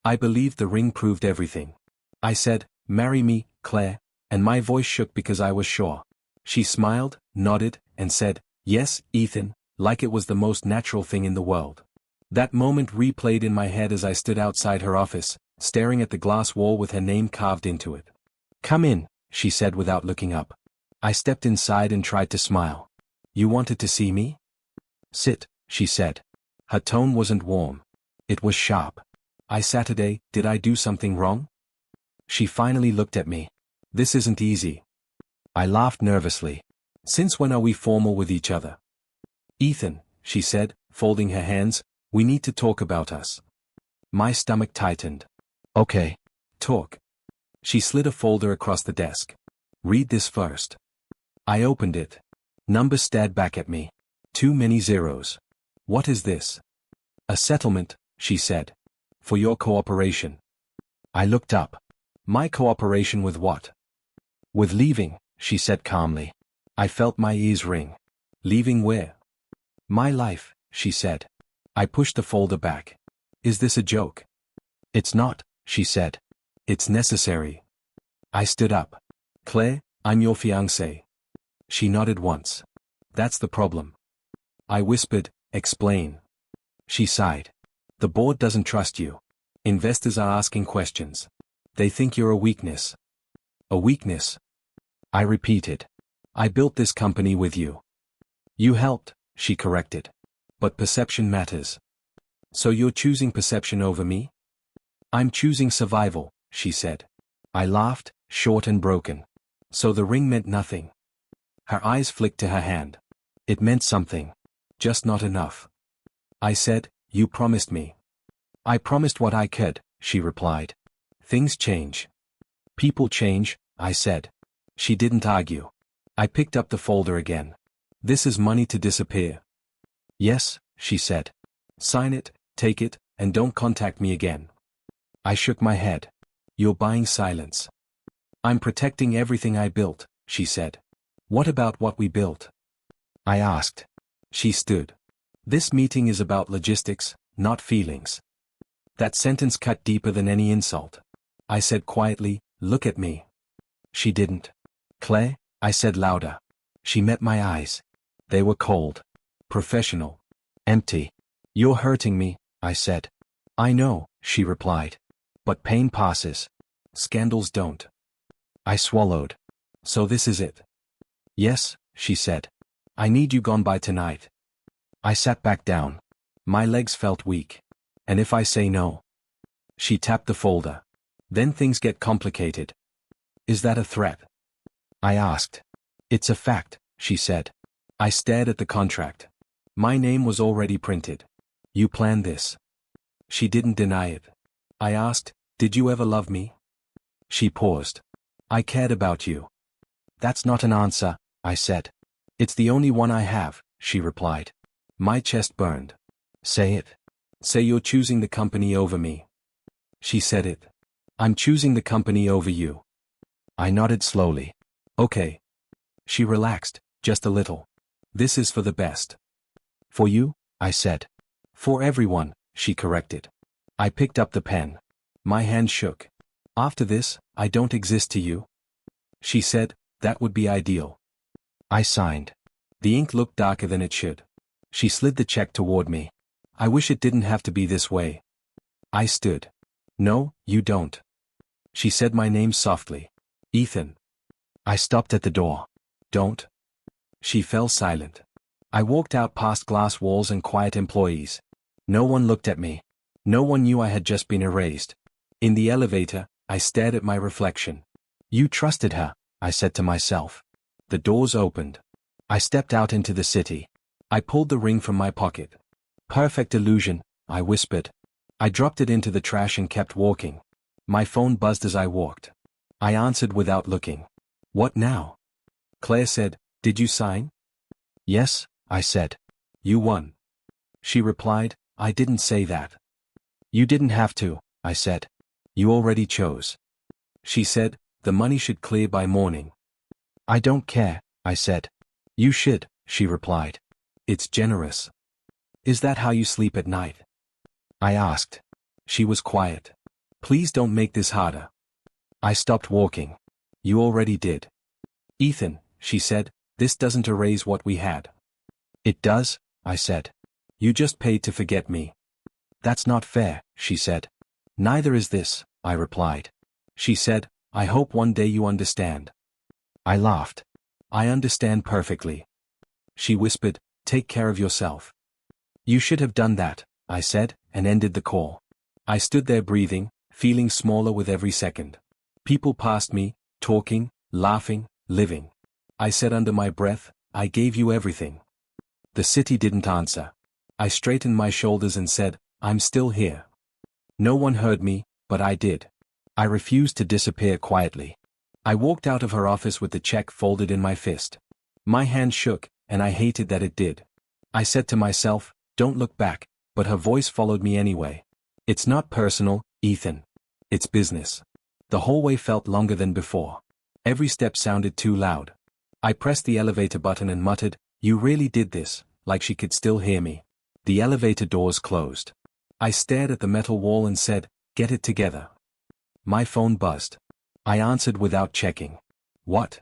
I believed the ring proved everything. I said, "Marry me, Claire," and my voice shook because I was sure. She smiled, nodded, and said, "Yes, Ethan," like it was the most natural thing in the world. That moment replayed in my head as I stood outside her office, staring at the glass wall with her name carved into it. "Come in," she said without looking up. I stepped inside and tried to smile. "You wanted to see me?" "Sit," she said. Her tone wasn't warm. It was sharp. "Saturday, did I do something wrong?" She finally looked at me. "This isn't easy." I laughed nervously. "Since when are we formal with each other?" "Ethan," she said, folding her hands, "we need to talk about us." My stomach tightened. "Okay. Talk." She slid a folder across the desk. "Read this first." I opened it. Numbers stared back at me. Too many zeros. "What is this?" "A settlement," she said. "For your cooperation." I looked up. "My cooperation with what?" "With leaving," she said calmly. I felt my ears ring. "Leaving where?" "My life," she said. I pushed the folder back. "Is this a joke?" "It's not," she said. "It's necessary." I stood up. "Claire, I'm your fiancée." She nodded once. "That's the problem." I whispered, "Explain." She sighed. "The board doesn't trust you. Investors are asking questions. They think you're a weakness." "A weakness?" I repeated. "I built this company with you." "You helped," she corrected. "But perception matters." "So you're choosing perception over me?" "I'm choosing survival," she said. I laughed, short and broken. "So the ring meant nothing?" Her eyes flicked to her hand. "It meant something. Just not enough." I said, "You promised me." "I promised what I could," she replied. "Things change." "People change," I said. She didn't argue. I picked up the folder again. "This is money to disappear." "Yes," she said. "Sign it, take it, and don't contact me again." I shook my head. "You're buying silence." "I'm protecting everything I built," she said. "What about what we built?" I asked. She stood. "This meeting is about logistics, not feelings." That sentence cut deeper than any insult. I said quietly, "Look at me." She didn't. "Claire," I said louder. She met my eyes. They were cold. Professional. Empty. "You're hurting me," I said. "I know," she replied. "But pain passes. Scandals don't." I swallowed. "So this is it?" "Yes," she said. "I need you gone by tonight." I sat back down. My legs felt weak. "And if I say no?" She tapped the folder. "Then things get complicated." "Is that a threat?" I asked. "It's a fact," she said. I stared at the contract. My name was already printed. "You planned this." She didn't deny it. I asked, "Did you ever love me?" She paused. "I cared about you." "That's not an answer," I said. "It's the only one I have," she replied. My chest burned. "Say it. Say you're choosing the company over me." She said it. "I'm choosing the company over you." I nodded slowly. "Okay." She relaxed, just a little. "This is for the best." "For you?" I said. "For everyone," she corrected. I picked up the pen. My hand shook. "After this, I don't exist to you?" She said, "That would be ideal." I signed. The ink looked darker than it should. She slid the check toward me. "I wish it didn't have to be this way." I stood. "No, you don't." She said my name softly. "Ethan." I stopped at the door. "Don't." She fell silent. I walked out past glass walls and quiet employees. No one looked at me. No one knew I had just been erased. In the elevator, I stared at my reflection. "You trusted her," I said to myself. The doors opened. I stepped out into the city. I pulled the ring from my pocket. "Perfect illusion," I whispered. I dropped it into the trash and kept walking. My phone buzzed as I walked. I answered without looking. "What now?" Claire said, "Did you sign?" "Yes," I said. "You won." She replied, "I didn't say that." "You didn't have to," I said. "You already chose." She said, "The money should clear by morning." "I don't care," I said. "You should," she replied. "It's generous." "Is that how you sleep at night?" I asked. She was quiet. Please don't make this harder. I stopped walking. You already did. Ethan, she said, this doesn't erase what we had. It does, I said. You just paid to forget me. That's not fair, she said. Neither is this, I replied. She said, I hope one day you understand. I laughed. I understand perfectly. She whispered, take care of yourself. You should have done that, I said, and ended the call. I stood there breathing, feeling smaller with every second. People passed me, talking, laughing, living. I said under my breath, I gave you everything. The city didn't answer. I straightened my shoulders and said, I'm still here. No one heard me, but I did. I refused to disappear quietly. I walked out of her office with the check folded in my fist. My hand shook, and I hated that it did. I said to myself, don't look back, but her voice followed me anyway. It's not personal, Ethan. It's business. The hallway felt longer than before. Every step sounded too loud. I pressed the elevator button and muttered, you really did this, like she could still hear me. The elevator doors closed. I stared at the metal wall and said, get it together. My phone buzzed. I answered without checking. What?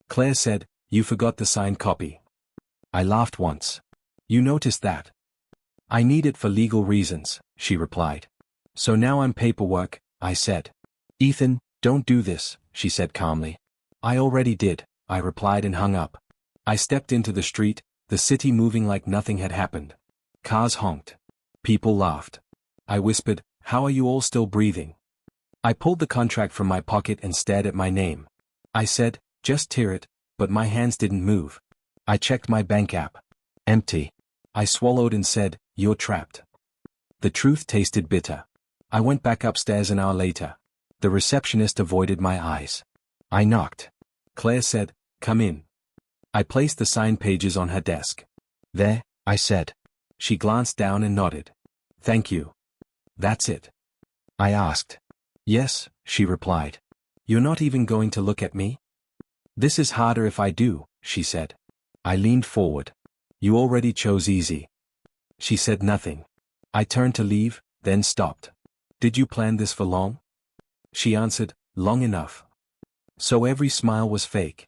Claire said, you forgot the signed copy. I laughed once. You noticed that? I need it for legal reasons, she replied. So now I'm paperwork, I said. Ethan, don't do this, she said calmly. I already did, I replied and hung up. I stepped into the street, the city moving like nothing had happened. Cars honked. People laughed. I whispered, how are you all still breathing? I pulled the contract from my pocket and stared at my name. I said, just tear it, but my hands didn't move. I checked my bank app. Empty. I swallowed and said, you're trapped. The truth tasted bitter. I went back upstairs an hour later. The receptionist avoided my eyes. I knocked. Claire said, come in. I placed the signed pages on her desk. There, I said. She glanced down and nodded. Thank you. That's it? I asked. Yes, she replied. You're not even going to look at me? This is harder if I do, she said. I leaned forward. You already chose easy. She said nothing. I turned to leave, then stopped. Did you plan this for long? She answered, long enough. So every smile was fake.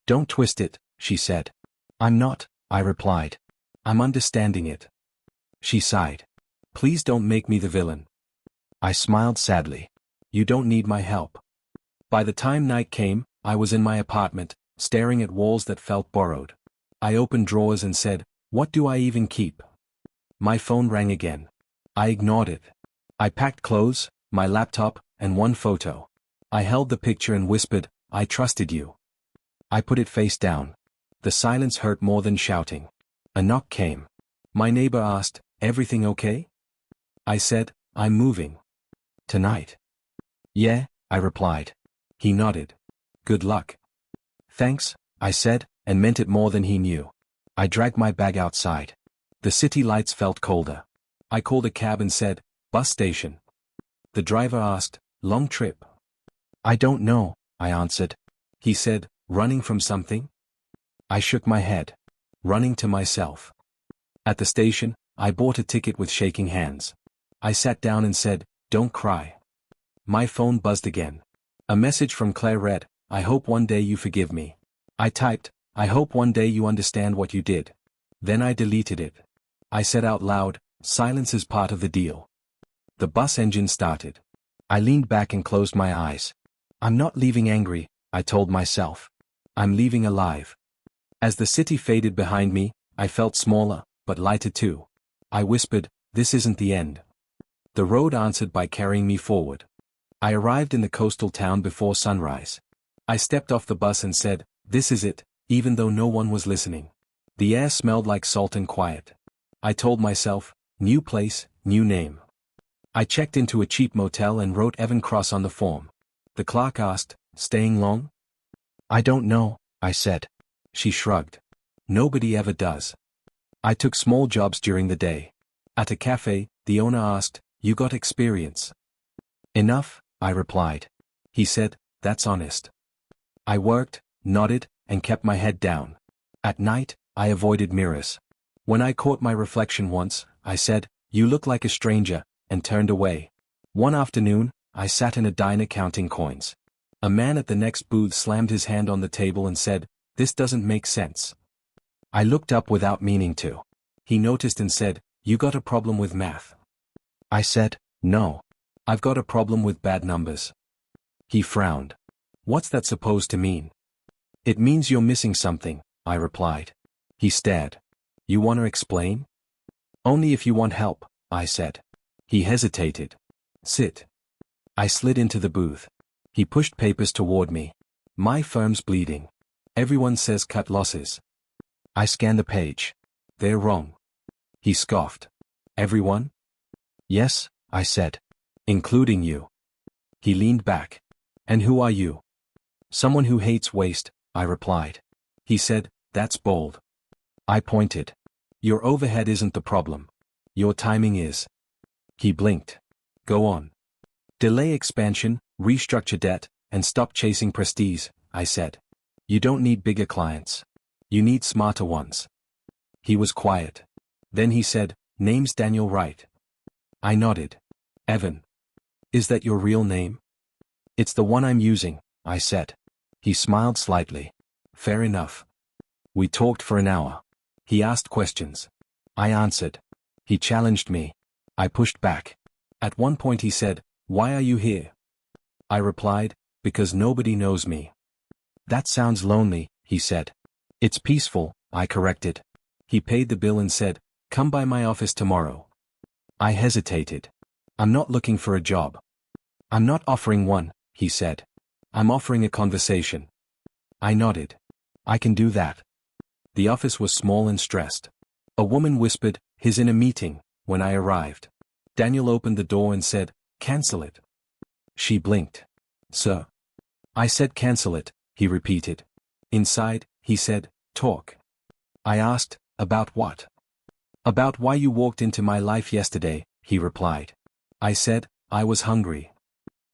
Don't twist it, she said. I'm not, I replied. I'm understanding it. She sighed. Please don't make me the villain. I smiled sadly. You don't need my help. By the time night came, I was in my apartment, staring at walls that felt borrowed. I opened drawers and said, what do I even keep? My phone rang again. I ignored it. I packed clothes, my laptop, and one photo. I held the picture and whispered, I trusted you. I put it face down. The silence hurt more than shouting. A knock came. My neighbor asked, everything okay? I said, I'm moving. Tonight. Yeah, I replied. He nodded. Good luck. Thanks, I said, and meant it more than he knew. I dragged my bag outside. The city lights felt colder. I called a cab and said, bus station. The driver asked, long trip? I don't know, I answered. He said, running from something? I shook my head. Running to myself. At the station, I bought a ticket with shaking hands. I sat down and said, don't cry. My phone buzzed again. A message from Claire read, I hope one day you forgive me. I typed, I hope one day you understand what you did. Then I deleted it. I said out loud, silence is part of the deal. The bus engine started. I leaned back and closed my eyes. I'm not leaving angry, I told myself. I'm leaving alive. As the city faded behind me, I felt smaller, but lighter too. I whispered, this isn't the end. The road answered by carrying me forward. I arrived in the coastal town before sunrise. I stepped off the bus and said, this is it, even though no one was listening. The air smelled like salt and quiet. I told myself, new place, new name. I checked into a cheap motel and wrote Evan Cross on the form. The clerk asked, staying long? I don't know, I said. She shrugged. Nobody ever does. I took small jobs during the day. At a cafe, the owner asked, you got experience? Enough, I replied. He said, that's honest. I worked, nodded, and kept my head down. At night, I avoided mirrors. When I caught my reflection once, I said, you look like a stranger, and turned away. One afternoon, I sat in a diner counting coins. A man at the next booth slammed his hand on the table and said, "This doesn't make sense." I looked up without meaning to. He noticed and said, "You got a problem with math?" I said, "No. I've got a problem with bad numbers." He frowned. "What's that supposed to mean?" "It means you're missing something," I replied. He stared. "You want to explain?" "Only if you want help," I said. He hesitated. "Sit." I slid into the booth. He pushed papers toward me. "My firm's bleeding. Everyone says cut losses." I scanned a page. "They're wrong." He scoffed. "Everyone?" "Yes," I said. "Including you." He leaned back. "And who are you?" "Someone who hates waste," I replied. He said, "That's bold." I pointed. "Your overhead isn't the problem. Your timing is." He blinked. "Go on." "Delay expansion, restructure debt, and stop chasing prestige," I said. "You don't need bigger clients. You need smarter ones." He was quiet. Then he said, "Name's Daniel Wright." I nodded. "Evan. Is that your real name?" "It's the one I'm using," I said. He smiled slightly. "Fair enough." We talked for an hour. He asked questions. I answered. He challenged me. I pushed back. At one point he said, "Why are you here?" I replied, "Because nobody knows me." "That sounds lonely," he said. "It's peaceful," I corrected. He paid the bill and said, "Come by my office tomorrow." I hesitated. "I'm not looking for a job." "I'm not offering one," he said. "I'm offering a conversation." I nodded. "I can do that." The office was small and stressed. A woman whispered, "He's in a meeting," when I arrived. Daniel opened the door and said, "Cancel it." She blinked. "Sir." I said, "Cancel it," he repeated. Inside, he said, "Talk." I asked, "About what?" "About why you walked into my life yesterday," he replied. I said, "I was hungry."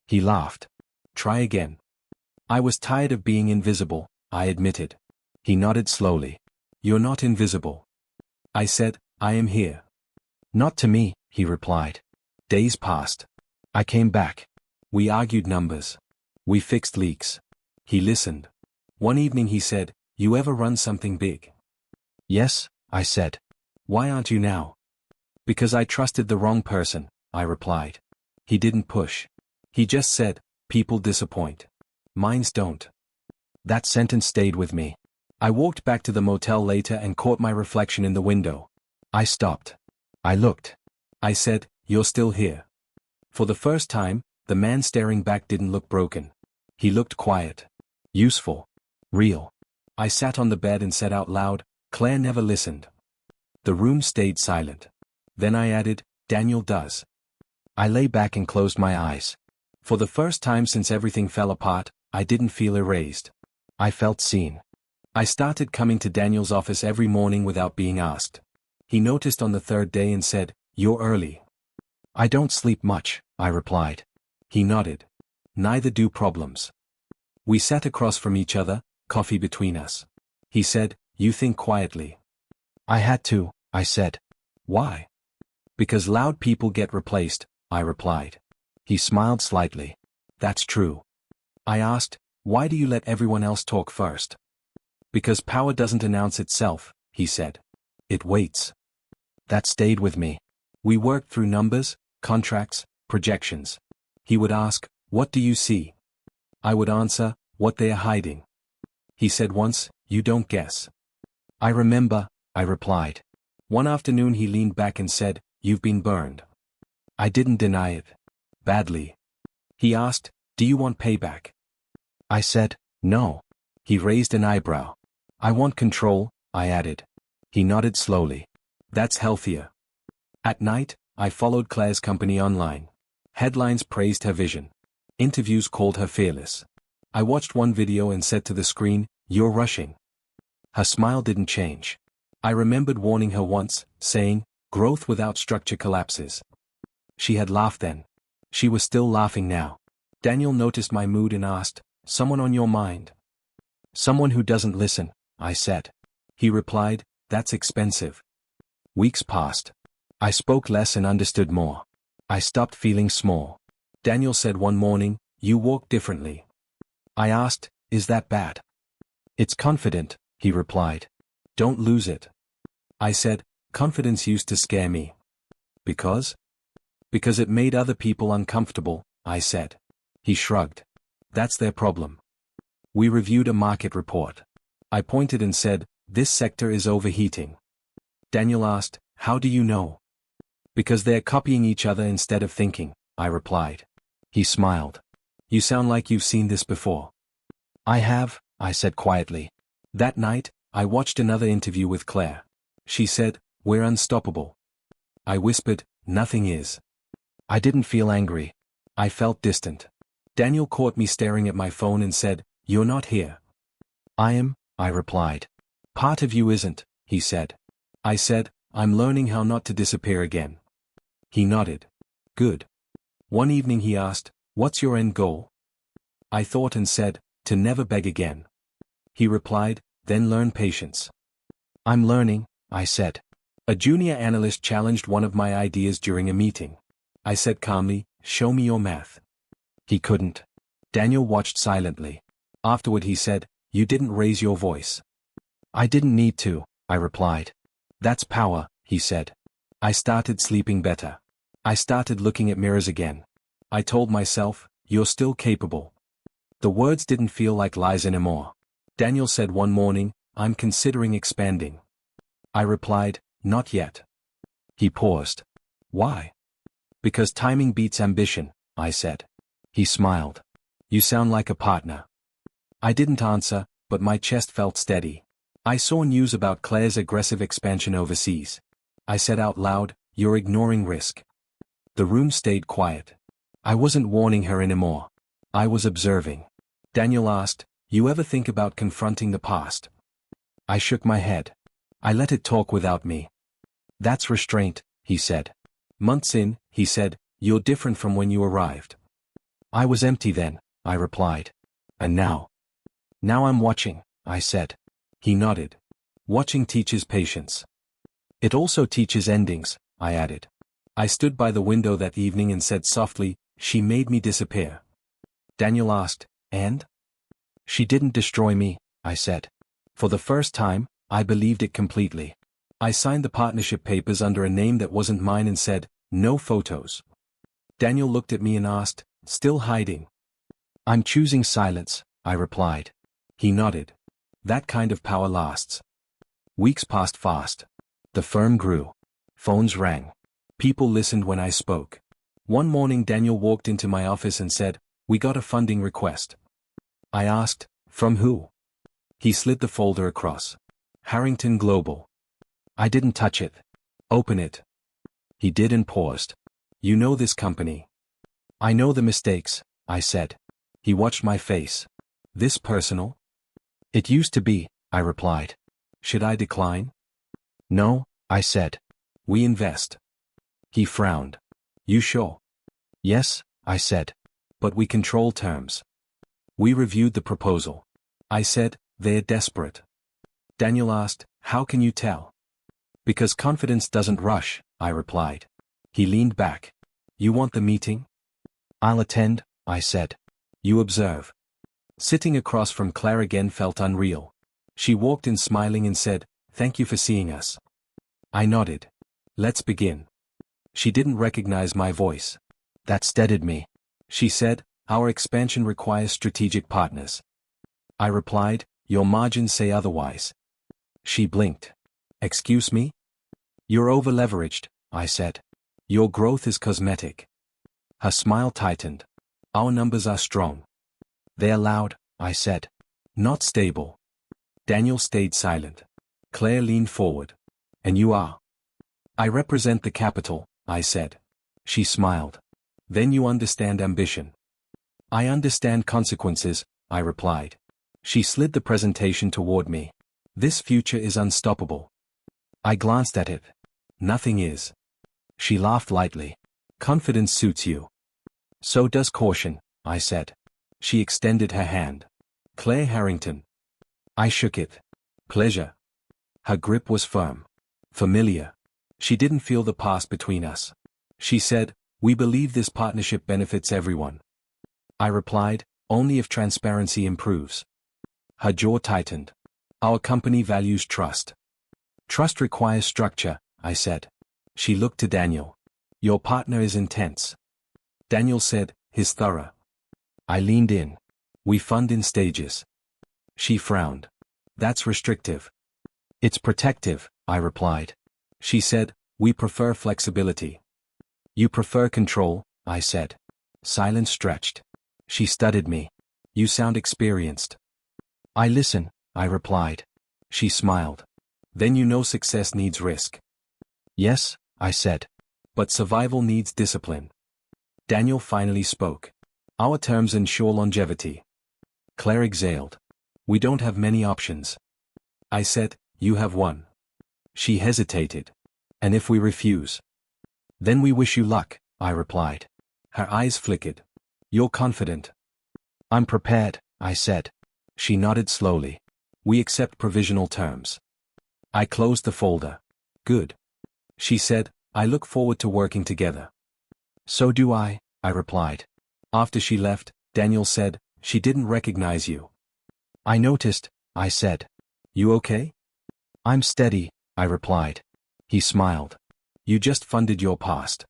He laughed. "Try again." "I was tired of being invisible," I admitted. He nodded slowly. "You're not invisible." I said, "I am here." "Not to me," he replied. Days passed. I came back. We argued numbers. We fixed leaks. He listened. One evening he said, "You ever run something big?" "Yes," I said. "Why aren't you now?" "Because I trusted the wrong person," I replied. He didn't push. He just said, "People disappoint. Minds don't." That sentence stayed with me. I walked back to the motel later and caught my reflection in the window. I stopped. I looked. I said, "You're still here." For the first time, the man staring back didn't look broken. He looked quiet. Useful. Real. I sat on the bed and said out loud, "Claire never listened." The room stayed silent. Then I added, "Daniel does." I lay back and closed my eyes. For the first time since everything fell apart, I didn't feel erased. I felt seen. I started coming to Daniel's office every morning without being asked. He noticed on the third day and said, "You're early." "I don't sleep much," I replied. He nodded. "Neither do problems." We sat across from each other, coffee between us. He said, "You think quietly." I had to, I said. "Why?" "Because loud people get replaced," I replied. He smiled slightly. "That's true." I asked, "Why do you let everyone else talk first?" "Because power doesn't announce itself," he said. "It waits." That stayed with me. We worked through numbers, contracts, projections. He would ask, "What do you see?" I would answer, "What they are hiding." He said once, "You don't guess." "I remember," I replied. One afternoon he leaned back and said, "You've been burned." I didn't deny it. Badly. He asked, "Do you want payback?" I said, "No." He raised an eyebrow. "I want control," I added. He nodded slowly. "That's healthier." At night, I followed Claire's company online. Headlines praised her vision. Interviews called her fearless. I watched one video and said to the screen, "You're rushing." Her smile didn't change. I remembered warning her once, saying, "Growth without structure collapses." She had laughed then. She was still laughing now. Daniel noticed my mood and asked, "Someone on your mind?" "Someone who doesn't listen," I said. He replied, "That's expensive." Weeks passed. I spoke less and understood more. I stopped feeling small. Daniel said one morning, "You walk differently." I asked, "Is that bad?" "It's confident," he replied. "Don't lose it." I said, "Confidence used to scare me." Because? Because it made other people uncomfortable, I said. He shrugged. "That's their problem." We reviewed a market report. I pointed and said, "This sector is overheating." Daniel asked, "How do you know?" "Because they're copying each other instead of thinking," I replied. He smiled. "You sound like you've seen this before." "I have," I said quietly. That night, I watched another interview with Claire. She said, "We're unstoppable." I whispered, "Nothing is." I didn't feel angry. I felt distant. Daniel caught me staring at my phone and said, "You're not here." "I am," I replied. "Part of you isn't," he said. I said, "I'm learning how not to disappear again." He nodded. "Good." One evening he asked, "What's your end goal?" I thought and said, "To never beg again." He replied, "Then learn patience." "I'm learning," I said. A junior analyst challenged one of my ideas during a meeting. I said calmly, "Show me your math." He couldn't. Daniel watched silently. Afterward he said, "You didn't raise your voice." "I didn't need to," I replied. "That's power," he said. I started sleeping better. I started looking at mirrors again. I told myself, "You're still capable." The words didn't feel like lies anymore. Daniel said one morning, "I'm considering expanding." I replied, "Not yet." He paused. "Why?" "Because timing beats ambition," I said. He smiled. "You sound like a partner." I didn't answer, but my chest felt steady. I saw news about Claire's aggressive expansion overseas. I said out loud, "You're ignoring risk." The room stayed quiet. I wasn't warning her anymore. I was observing. Daniel asked, "You ever think about confronting the past?" I shook my head. I let it talk without me. "That's restraint," he said. Months in, he said, "You're different from when you arrived." I was empty then, I replied. "And now?" "Now I'm watching," I said. He nodded. "Watching teaches patience." "It also teaches endings," I added. I stood by the window that evening and said softly, "She made me disappear." Daniel asked, "And?" "She didn't destroy me," I said. For the first time, I believed it completely. I signed the partnership papers under a name that wasn't mine and said, "No photos." Daniel looked at me and asked, "Still hiding?" "I'm choosing silence," I replied. He nodded. That kind of power lasts. Weeks passed fast. The firm grew. Phones rang. People listened when I spoke. One morning Daniel walked into my office and said, "We got a funding request." I asked, "From who?" He slid the folder across. "Harrington Global." I didn't touch it. "Open it." He did and paused. "You know this company." "I know the mistakes," I said. He watched my face. "This personal?" "It used to be," I replied. "Should I decline?" "No," I said. "We invest." He frowned. "You sure?" "Yes," I said. "But we control terms." We reviewed the proposal. I said, "They're desperate." Daniel asked, "How can you tell?" "Because confidence doesn't rush," I replied. He leaned back. "You want the meeting?" "I'll attend," I said. "You observe." Sitting across from Claire again felt unreal. She walked in smiling and said, "Thank you for seeing us." I nodded. "Let's begin." She didn't recognize my voice. That steadied me. She said, "Our expansion requires strategic partners." I replied, "Your margins say otherwise." She blinked. "Excuse me?" "You're over-leveraged," I said. "Your growth is cosmetic." Her smile tightened. "Our numbers are strong." "They're loud," I said. "Not stable." Daniel stayed silent. Claire leaned forward. "And you are?" "I represent the capital," I said. She smiled. "Then you understand ambition." "I understand consequences," I replied. She slid the presentation toward me. "This future is unstoppable." I glanced at it. "Nothing is." She laughed lightly. "Confidence suits you." "So does caution," I said. She extended her hand. "Claire Harrington." I shook it. "Pleasure." Her grip was firm. Familiar. She didn't feel the past between us. She said, We believe this partnership benefits everyone. I replied, only if transparency improves. Her jaw tightened. Our company values trust. Trust requires structure, I said. She looked to Daniel. Your partner is intense. Daniel said, he's thorough. I leaned in. We fund in stages. She frowned. That's restrictive. It's protective, I replied. She said, we prefer flexibility. You prefer control, I said. Silence stretched. She studied me. You sound experienced. I listen, I replied. She smiled. Then you know success needs risk. Yes, I said. But survival needs discipline. Daniel finally spoke. Our terms ensure longevity. Claire exhaled. We don't have many options. I said, you have one. She hesitated. And if we refuse? Then we wish you luck, I replied. Her eyes flickered. You're confident. I'm prepared, I said. She nodded slowly. We accept provisional terms. I closed the folder. Good. She said, I look forward to working together. So do I replied. After she left, Daniel said, she didn't recognize you. I noticed, I said. You okay? I'm steady, I replied. He smiled. You just funded your past.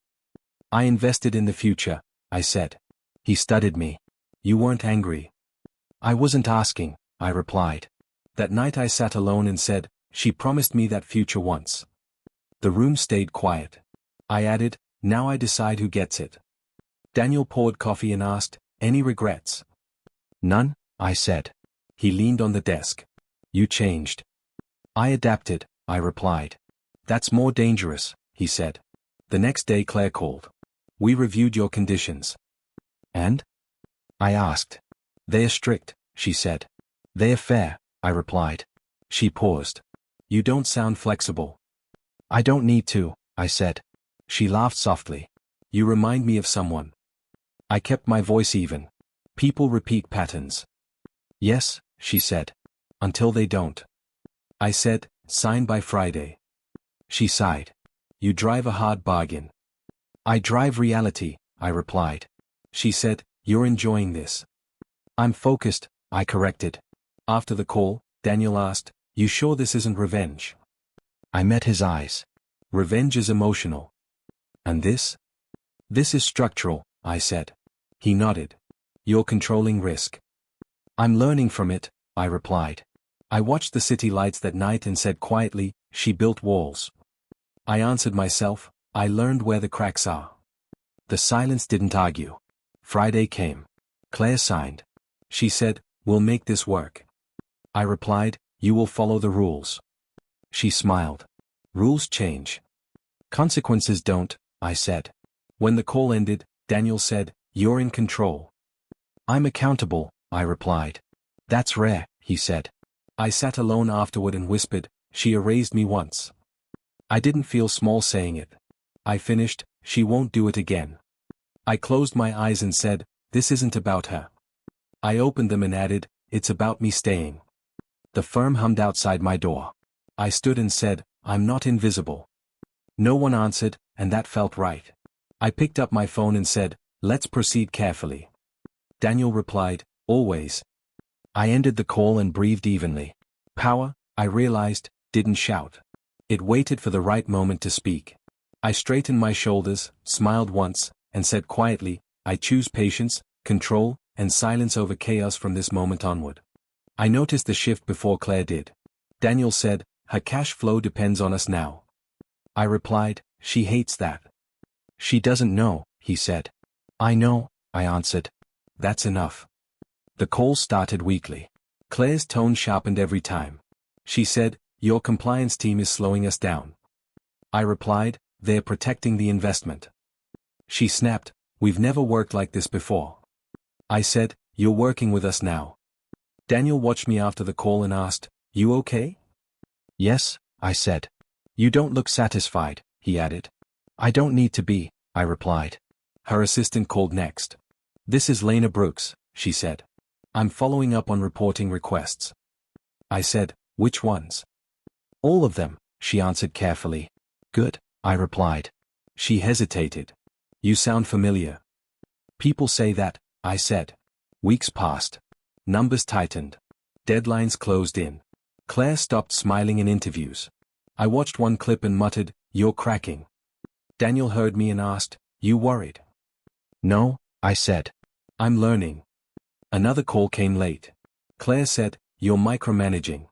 I invested in the future, I said. He studied me. You weren't angry. I wasn't asking, I replied. That night I sat alone and said, she promised me that future once. The room stayed quiet. I added, now I decide who gets it. Daniel poured coffee and asked, any regrets? None, I said. He leaned on the desk. You changed. I adapted, I replied. That's more dangerous, he said. The next day Claire called. We reviewed your conditions. And? I asked. They are strict, she said. They are fair, I replied. She paused. You don't sound flexible. I don't need to, I said. She laughed softly. You remind me of someone. I kept my voice even. People repeat patterns. Yes, she said. Until they don't. I said, sign by Friday. She sighed. You drive a hard bargain. I drive reality, I replied. She said, you're enjoying this. I'm focused, I corrected. After the call, Daniel asked, you sure this isn't revenge? I met his eyes. Revenge is emotional. And this? This is structural, I said. He nodded. You're controlling risk. I'm learning from it, I replied. I watched the city lights that night and said quietly, she built walls. I answered myself, I learned where the cracks are. The silence didn't argue. Friday came. Claire signed. She said, we'll make this work. I replied, you will follow the rules. She smiled. Rules change. Consequences don't, I said. When the call ended, Daniel said, you're in control. I'm accountable, I replied. That's rare, he said. I sat alone afterward and whispered, she erased me once. I didn't feel small saying it. I finished, she won't do it again. I closed my eyes and said, this isn't about her. I opened them and added, it's about me staying. The firm hummed outside my door. I stood and said, I'm not invisible. No one answered, and that felt right. I picked up my phone and said, let's proceed carefully. Daniel replied, always. I ended the call and breathed evenly. Power, I realized, didn't shout. It waited for the right moment to speak. I straightened my shoulders, smiled once, and said quietly, I choose patience, control, and silence over chaos from this moment onward. I noticed the shift before Claire did. Daniel said, her cash flow depends on us now. I replied, she hates that. She doesn't know, he said. I know, I answered. That's enough. The call started weakly. Claire's tone sharpened every time. She said, your compliance team is slowing us down. I replied, they're protecting the investment. She snapped, we've never worked like this before. I said, you're working with us now. Daniel watched me after the call and asked, you okay? Yes, I said. You don't look satisfied, he added. I don't need to be, I replied. Her assistant called next. This is Lena Brooks, she said. I'm following up on reporting requests. I said, which ones? All of them, she answered carefully. Good, I replied. She hesitated. You sound familiar. People say that, I said. Weeks passed. Numbers tightened. Deadlines closed in. Claire stopped smiling in interviews. I watched one clip and muttered, "You're cracking." Daniel heard me and asked, "You worried?" "No," I said. "I'm learning." Another call came late. Claire said, "You're micromanaging."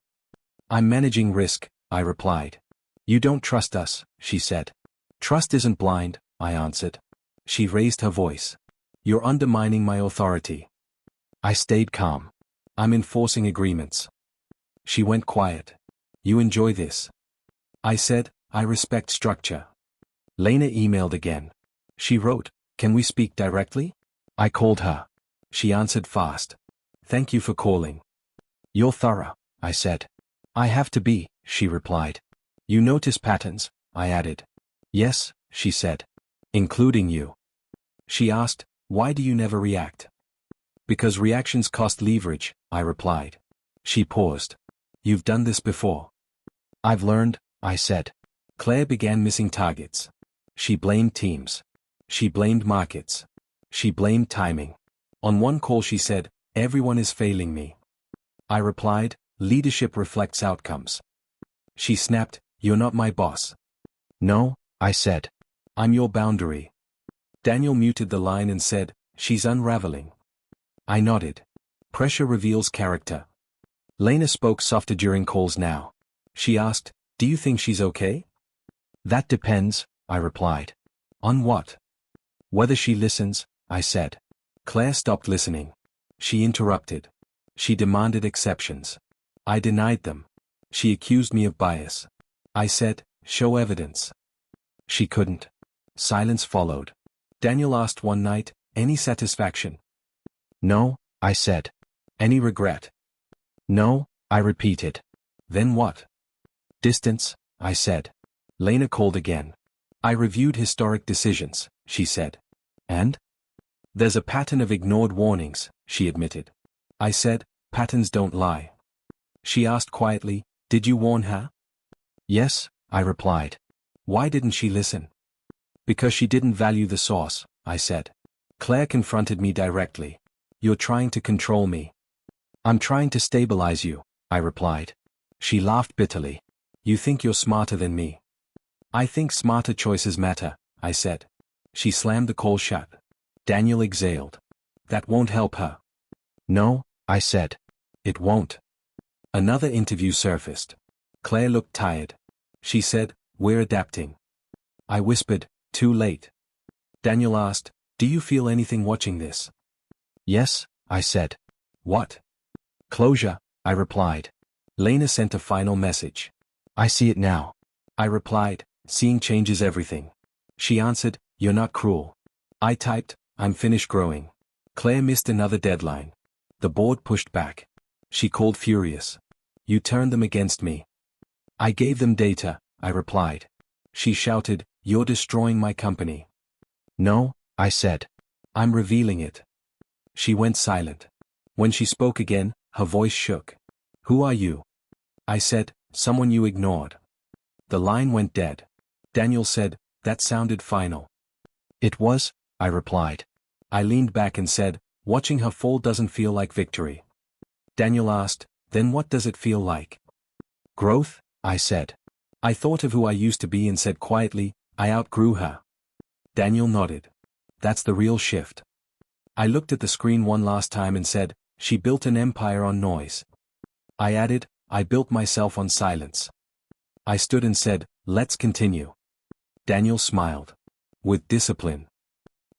"I'm managing risk," I replied. "You don't trust us," she said. "Trust isn't blind," I answered. She raised her voice. "You're undermining my authority." I stayed calm. "I'm enforcing agreements." She went quiet. "You enjoy this?" I said, "I respect structure." Lena emailed again. She wrote, "Can we speak directly?" I called her. She answered fast. "Thank you for calling." "You're thorough," I said. "I have to be," she replied. "You notice patterns," I added. "Yes," she said. "Including you." She asked, "Why do you never react?" "Because reactions cost leverage," I replied. She paused. "You've done this before." "I've learned," I said. Claire began missing targets. She blamed teams. She blamed markets. She blamed timing. On one call she said, "Everyone is failing me." I replied, "Leadership reflects outcomes." She snapped, "You're not my boss." "No," I said. "I'm your boundary." Daniel muted the line and said, "She's unraveling." I nodded. Pressure reveals character. Lena spoke softer during calls now. She asked, "Do you think she's okay?" "That depends," I replied. "On what?" "Whether she listens," I said. Claire stopped listening. She interrupted. She demanded exceptions. I denied them. She accused me of bias. I said, "Show evidence." She couldn't. Silence followed. Daniel asked one night, "Any satisfaction?" "No," I said. "Any regret?" "No," I repeated. "Then what?" "Distance," I said. Lena called again. "I reviewed historic decisions," she said. "And?" "There's a pattern of ignored warnings," she admitted. I said, "Patterns don't lie." She asked quietly, "Did you warn her?" "Yes," I replied. "Why didn't she listen?" "Because she didn't value the source," I said. Claire confronted me directly. "You're trying to control me." "I'm trying to stabilize you," I replied. She laughed bitterly. "You think you're smarter than me." "I think smarter choices matter," I said. She slammed the call shut. Daniel exhaled. "That won't help her." "No," I said. "It won't." Another interview surfaced. Claire looked tired. She said, "We're adapting." I whispered, "Too late." Daniel asked, "Do you feel anything watching this?" "Yes," I said. "What?" "Closure," I replied. Lena sent a final message. "I see it now." I replied, "Seeing changes everything." She answered, "You're not cruel." I typed, "I'm finished growing." Claire missed another deadline. The board pushed back. She called furious. "You turned them against me." "I gave them data," I replied. She shouted, "You're destroying my company." "No," I said. "I'm revealing it." She went silent. When she spoke again, her voice shook. "Who are you?" I said, "Someone you ignored." The line went dead. Daniel said, "That sounded final." "It was," I replied. I leaned back and said, "Watching her fall doesn't feel like victory." Daniel asked, "Then what does it feel like?" "Growth," I said. I thought of who I used to be and said quietly, "I outgrew her." Daniel nodded. "That's the real shift." I looked at the screen one last time and said, "She built an empire on noise." I added, "I built myself on silence." I stood and said, "Let's continue." Daniel smiled. "With discipline."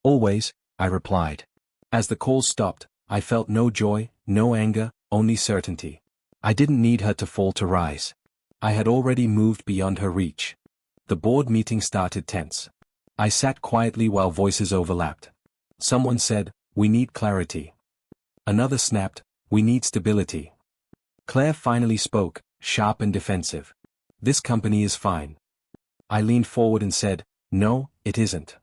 "Always," I replied. As the call stopped, I felt no joy, no anger, only certainty. I didn't need her to fall to rise. I had already moved beyond her reach. The board meeting started tense. I sat quietly while voices overlapped. Someone said, "We need clarity." Another snapped, "We need stability." Claire finally spoke, sharp and defensive. "This company is fine." I leaned forward and said, "No, it isn't."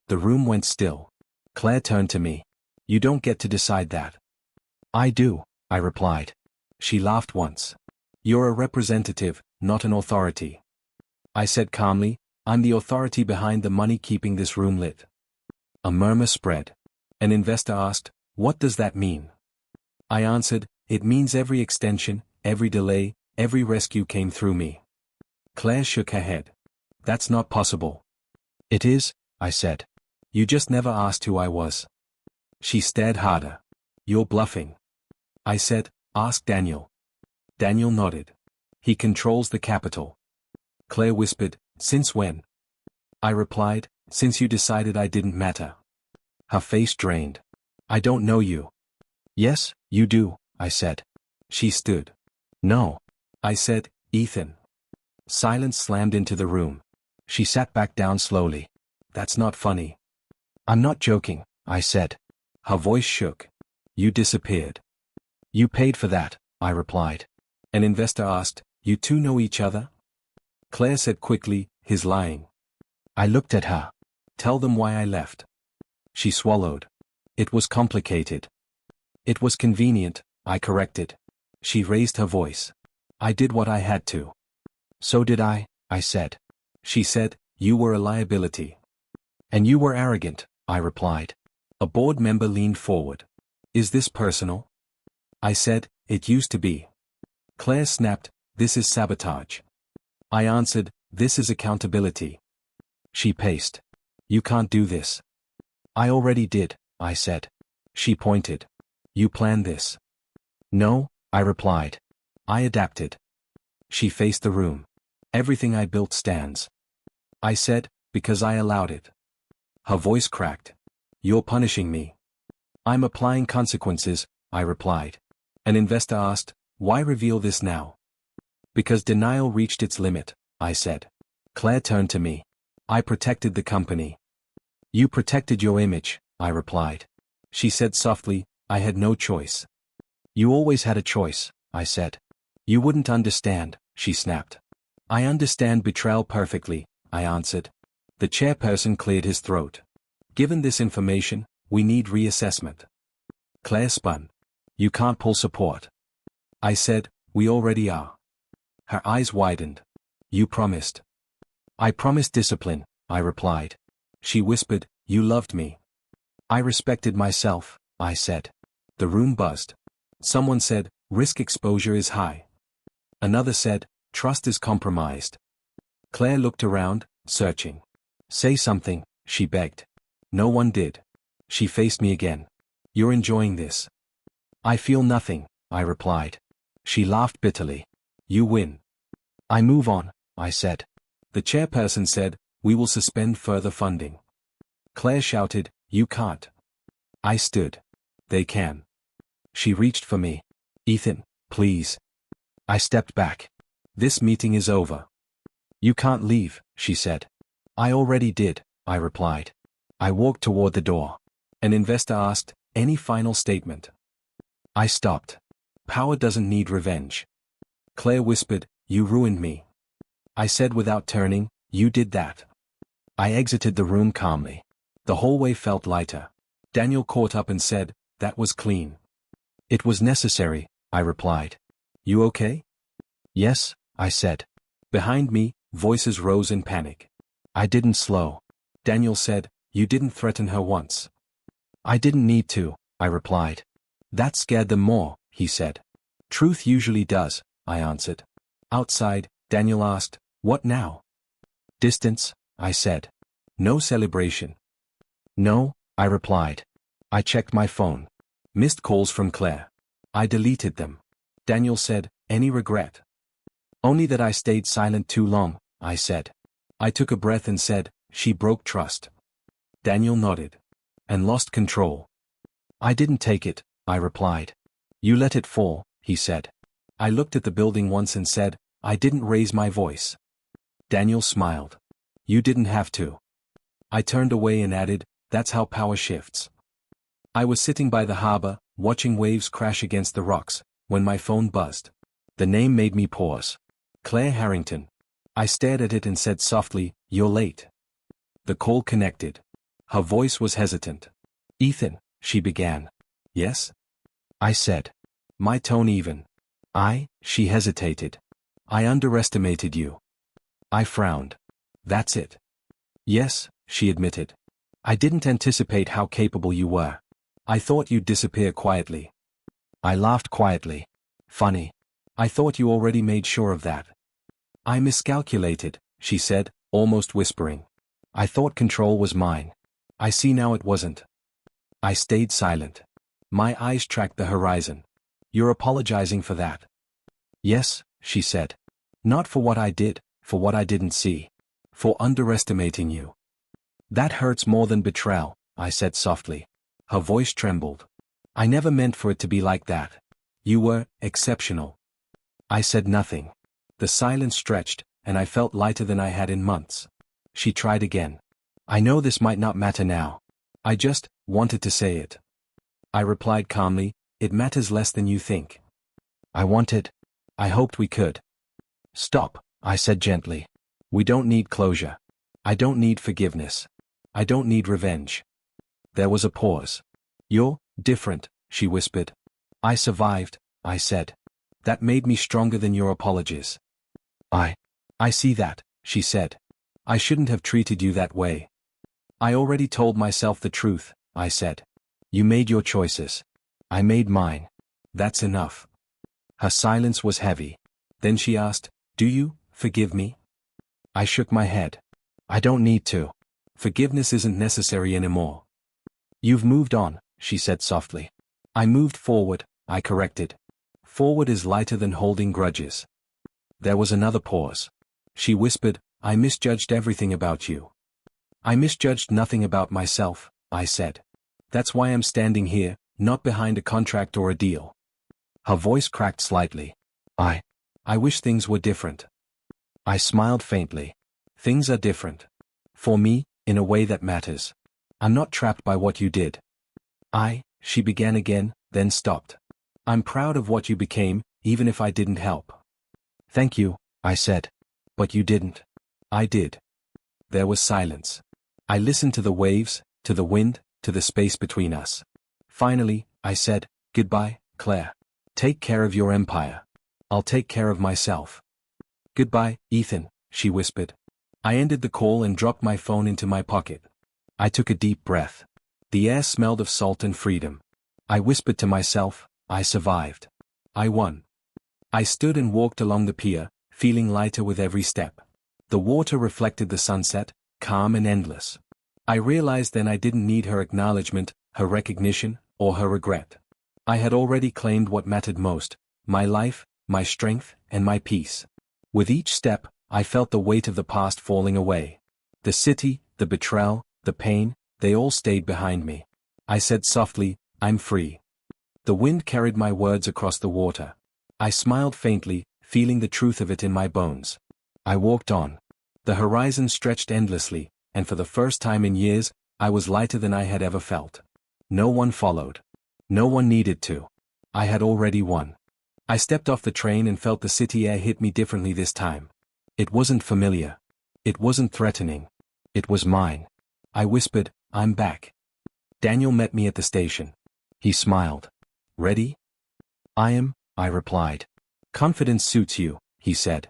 The room went still. Claire turned to me. "You don't get to decide that." "I do," I replied. She laughed once. "You're a representative, not an authority." I said calmly, "I'm the authority behind the money keeping this room lit." A murmur spread. An investor asked, "What does that mean?" I answered, "It means every extension, every delay, every rescue came through me." Claire shook her head. "That's not possible." "It is," I said. "You just never asked who I was." She stared harder. "You're bluffing." I said, "Ask Daniel." Daniel nodded. "He controls the capital." Claire whispered, "Since when?" I replied, "Since you decided I didn't matter." Her face drained. "I don't know you." "Yes, you do," I said. She stood. "No." I said, "Ethan." Silence slammed into the room. She sat back down slowly. "That's not funny." "I'm not joking," I said. Her voice shook. "You disappeared." "You paid for that," I replied. An investor asked, "You two know each other?" Claire said quickly, "He's lying." I looked at her. "Tell them why I left." She swallowed. "It was complicated." "It was convenient," I corrected. She raised her voice. "I did what I had to." "So did I said. She said, "You were a liability." "And you were arrogant," I replied. A board member leaned forward. "Is this personal?" I said, "It used to be." Claire snapped, "This is sabotage." I answered, "This is accountability." She paced. "You can't do this." "I already did," I said. She pointed. "You planned this." "No," I replied. "I adapted." She faced the room. "Everything I built stands." I said, "Because I allowed it." Her voice cracked. "You're punishing me." "I'm applying consequences," I replied. An investor asked, "Why reveal this now?" "Because denial reached its limit," I said. Claire turned to me. "I protected the company." "You protected your image," I replied. She said softly, "I had no choice." "You always had a choice," I said. "You wouldn't understand," she snapped. "I understand betrayal perfectly," I answered. The chairperson cleared his throat. "Given this information, we need reassessment." Claire spun. "You can't pull support." I said, "We already are." Her eyes widened. "You promised." "I promised discipline," I replied. She whispered, "You loved me." "I respected myself," I said. The room buzzed. Someone said, "Risk exposure is high." Another said, "Trust is compromised." Claire looked around, searching. "Say something," she begged. No one did. She faced me again. "You're enjoying this." "I feel nothing," I replied. She laughed bitterly. "You win." "I move on," I said. The chairperson said, "We will suspend further funding." Claire shouted, "You can't." I stood. "They can." She reached for me. "Ethan, please." I stepped back. "This meeting is over." "You can't leave," she said. "I already did," I replied. I walked toward the door. An investor asked, "Any final statement?" I stopped. "Power doesn't need revenge." Claire whispered, "You ruined me." I said without turning, "You did that." I exited the room calmly. The hallway felt lighter. Daniel caught up and said, "That was clean." "It was necessary," I replied. "You okay?" "Yes," I said. Behind me, voices rose in panic. I didn't slow. Daniel said, "You didn't threaten her once." "I didn't need to," I replied. "That scared them more," he said. "Truth usually does," I answered. Outside, Daniel asked, "What now?" "Distance," I said. "No celebration." "No," I replied. I checked my phone. Missed calls from Claire. I deleted them. Daniel said, "Any regret?" "Only that I stayed silent too long," I said. I took a breath and said, "She broke trust." Daniel nodded. "And lost control." "I didn't take it," I replied. "You let it fall," he said. I looked at the building once and said, "I didn't raise my voice." Daniel smiled. "You didn't have to." I turned away and added, "That's how power shifts." I was sitting by the harbor, watching waves crash against the rocks, when my phone buzzed. The name made me pause. Claire Harrington. I stared at it and said softly, "You're late." The call connected. Her voice was hesitant. "Ethan," she began. "Yes?" I said. My tone even. She hesitated. "I underestimated you." I frowned. "That's it." "Yes," she admitted. I didn't anticipate how capable you were. I thought you'd disappear quietly. I laughed quietly. Funny. I thought you already made sure of that. I miscalculated, she said, almost whispering. I thought control was mine. I see now it wasn't. I stayed silent. My eyes tracked the horizon. You're apologizing for that. Yes, she said. Not for what I did, for what I didn't see. For underestimating you. That hurts more than betrayal, I said softly. Her voice trembled. I never meant for it to be like that. You were exceptional. I said nothing. The silence stretched, and I felt lighter than I had in months. She tried again. I know this might not matter now. I just wanted to say it. I replied calmly, it matters less than you think. I hoped we could. Stop, I said gently. We don't need closure. I don't need forgiveness. I don't need revenge. There was a pause. You're different, she whispered. I survived, I said. That made me stronger than your apologies. I see that, she said. I shouldn't have treated you that way. I already told myself the truth, I said. You made your choices. I made mine. That's enough. Her silence was heavy. Then she asked, do you forgive me? I shook my head. I don't need to. Forgiveness isn't necessary anymore. You've moved on, she said softly. I moved forward, I corrected. Forward is lighter than holding grudges. There was another pause. She whispered, I misjudged everything about you. I misjudged nothing about myself, I said. That's why I'm standing here, not behind a contract or a deal. Her voice cracked slightly. I wish things were different. I smiled faintly. Things are different. For me, in a way that matters. I'm not trapped by what you did. She began again, then stopped. I'm proud of what you became, even if I didn't help. Thank you, I said. But you didn't. I did. There was silence. I listened to the waves, to the wind, to the space between us. Finally, I said, goodbye, Claire. Take care of your empire. I'll take care of myself. Goodbye, Ethan, she whispered. I ended the call and dropped my phone into my pocket. I took a deep breath. The air smelled of salt and freedom. I whispered to myself, I survived. I won. I stood and walked along the pier, feeling lighter with every step. The water reflected the sunset, calm and endless. I realized then I didn't need her acknowledgement, her recognition, or her regret. I had already claimed what mattered most, my life, my strength, and my peace. With each step, I felt the weight of the past falling away. The city, the betrayal, the pain, they all stayed behind me. I said softly, I'm free. The wind carried my words across the water. I smiled faintly, feeling the truth of it in my bones. I walked on. The horizon stretched endlessly, and for the first time in years, I was lighter than I had ever felt. No one followed. No one needed to. I had already won. I stepped off the train and felt the city air hit me differently this time. It wasn't familiar. It wasn't threatening. It was mine. I whispered, I'm back. Daniel met me at the station. He smiled. Ready? I am, I replied. Confidence suits you, he said.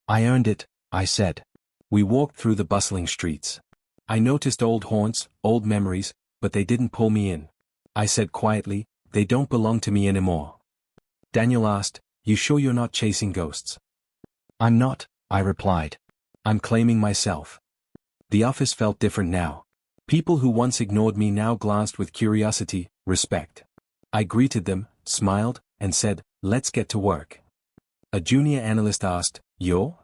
I earned it, I said. We walked through the bustling streets. I noticed old haunts, old memories, but they didn't pull me in. I said quietly, they don't belong to me anymore. Daniel asked, you sure you're not chasing ghosts? I'm not, I replied. I'm claiming myself. The office felt different now. People who once ignored me now glanced with curiosity, respect. I greeted them, smiled, and said, let's get to work. A junior analyst asked, you're?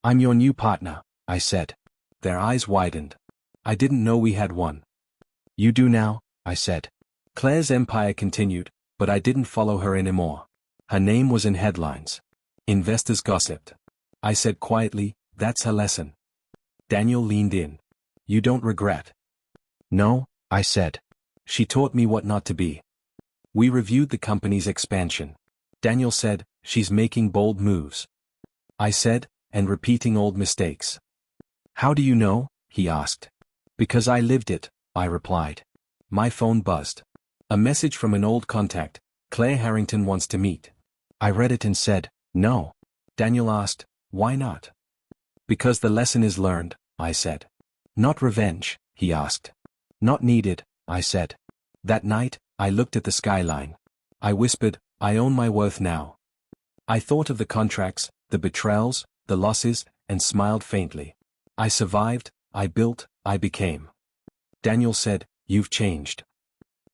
I'm your new partner, I said. Their eyes widened. I didn't know we had one. You do now, I said. Claire's empire continued, but I didn't follow her anymore. Her name was in headlines. Investors gossiped. I said quietly, that's her lesson. Daniel leaned in. You don't regret? No, I said. She taught me what not to be. We reviewed the company's expansion. Daniel said, she's making bold moves. I said, and repeating old mistakes. How do you know? He asked. Because I lived it, I replied. My phone buzzed. A message from an old contact, Claire Harrington wants to meet. I read it and said, no. Daniel asked, why not? Because the lesson is learned, I said. Not revenge, he asked. Not needed, I said. That night, I looked at the skyline. I whispered, I own my worth now. I thought of the contracts, the betrayals, the losses, and smiled faintly. I survived, I built, I became. Daniel said, you've changed.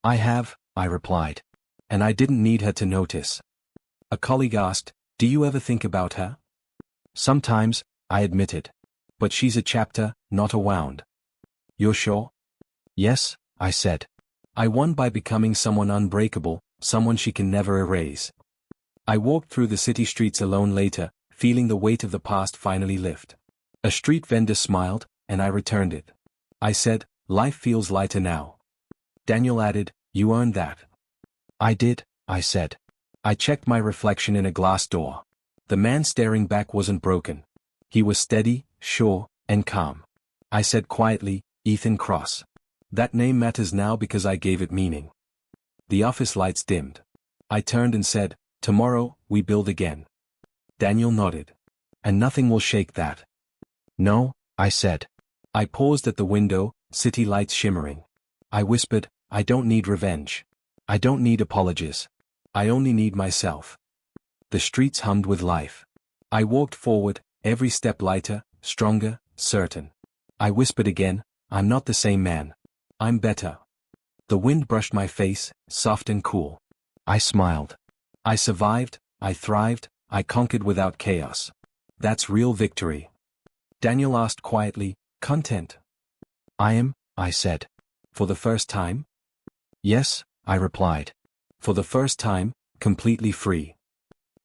I have, I replied. And I didn't need her to notice. A colleague asked, do you ever think about her? Sometimes, I admitted. But she's a chapter, not a wound. You're sure? Yes, I said. I won by becoming someone unbreakable, someone she can never erase. I walked through the city streets alone later, feeling the weight of the past finally lift. A street vendor smiled, and I returned it. I said, life feels lighter now. Daniel added, you earned that. I did, I said. I checked my reflection in a glass door. The man staring back wasn't broken. He was steady, sure, and calm. I said quietly, Ethan Cross. That name matters now because I gave it meaning. The office lights dimmed. I turned and said, tomorrow, we build again. Daniel nodded. And nothing will shake that. No, I said. I paused at the window, city lights shimmering. I whispered, I don't need revenge. I don't need apologies. I only need myself. The streets hummed with life. I walked forward, every step lighter, stronger, certain. I whispered again, I'm not the same man. I'm better. The wind brushed my face, soft and cool. I smiled. I survived, I thrived, I conquered without chaos. That's real victory. Daniel asked quietly, content? I am, I said. For the first time? Yes, I replied. For the first time, completely free.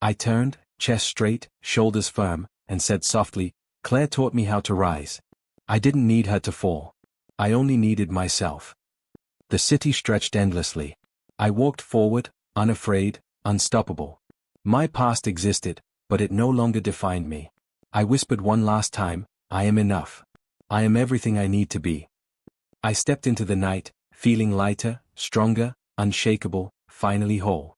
I turned, chest straight, shoulders firm, and said softly, Claire taught me how to rise. I didn't need her to fall. I only needed myself. The city stretched endlessly. I walked forward, unafraid, unstoppable. My past existed, but it no longer defined me. I whispered one last time, I am enough. I am everything I need to be. I stepped into the night, feeling lighter, stronger, unshakable, finally whole.